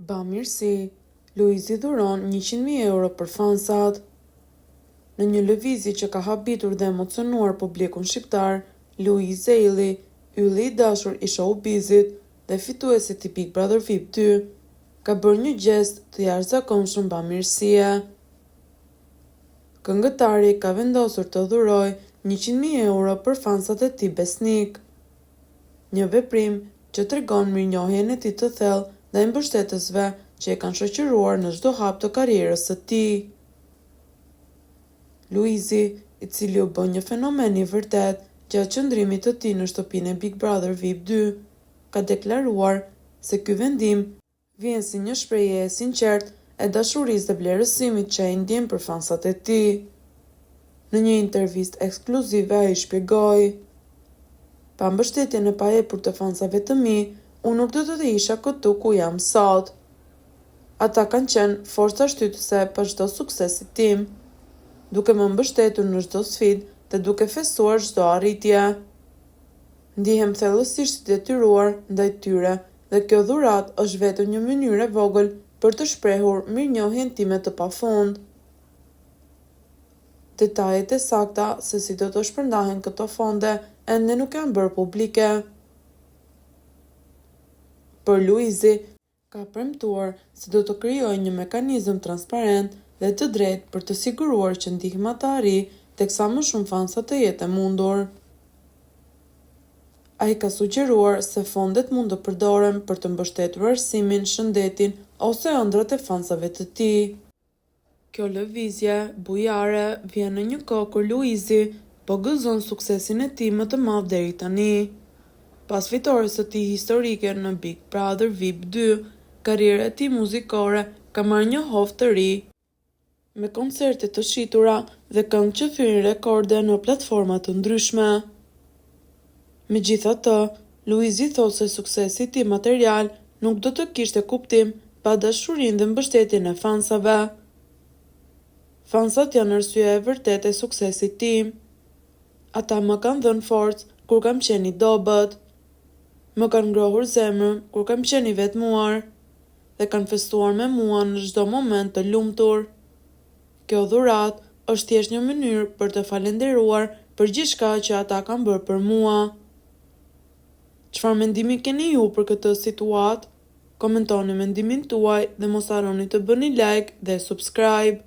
Bamirësi, Luizi dhuron 100.000 euro për fansat. Në një lëvizje që ka habitur dhe emocionuar publikun shqiptar, Luiz Zeili, ylli i dashur i showbizit dhe fituesit i Big Brother VIP 2, ka bërë një gjest të jashtëzakonshëm bamirësie. Këngëtari ka vendosur të dhurojë 100.000 euro për fansat e tij besnik. Një veprim që tregon mirënjohjen e tij të thellë ndaj mbështetësve që e kanë shoqëruar në çdo hap të karrierës së tij. Luizi, i cili u bë një fenomen i vërtet gjatë qëndrimit të tij në shtëpinë e Big Brother VIP 2, ka deklaruar se ky vendim vjen si një shprehje e sinqertë e dashurisë dhe vlerësimit që ai ndjen për fansat e tij. Në një intervistë ekskluzive ai shpjegoi: "Pa mbështetjen e paepur të fansave të mi, unë nuk do të isha këtu ku jam sot. Ata kanë qenë forca shtytëse për çdo suksesit tim, duke më mbështetur në çdo sfidë dhe duke festuar çdo arritje. Ndihem thellësisht i detyruar ndaj tyre dhe kjo dhuratë është vetëm një mënyrë e vogël për të shprehur mirënjohjen time të pafund." Detajet e sakta se si do të shpërndahen këto fonde ende nuk janë bërë publike. Por Luizi ka premtuar se do të krijojë një mekanizëm transparent dhe të drejtë për të siguruar që ndihma të arrijë tek sa më shumë fansa të jetë e mundur. Ai ka sugjeruar se fondet mund të përdoren për të mbështetur arsimin, shëndetin ose ëndrat e fansave të tij. Kjo lëvizje bujare vjen në një kohë kur Luizi po gëzon suksesin e tij më të madh deri tani. Pas fitores së tij historike në Big Brother VIP 2, karriera e tij muzikore ka marrë një hovë të ri, me koncerte të shitura dhe këngë që thyrën rekorde në platforma të ndryshme. Megjithatë, Luizi thotë se suksesi i tij material nuk do të kishte kuptim pa dashurinë dhe mbështetjen e fansave. Fansat janë arsyeja e vërtetë e suksesit tim. Ata më kanë dhënë forcë kur kam qenë i dobët. Më kanë ngrohur zemrën kur kam qenë i vetmuar dhe kanë festuar me mua në çdo moment të lumtur. Kjo dhuratë është thjesht një mënyrë për të falendëruar për gjithçka që ata kanë bërë për mua. Çfarë mendimi keni ju për këtë situatë? Komentoni mendimin tuaj dhe mos harroni të bëni like dhe subscribe.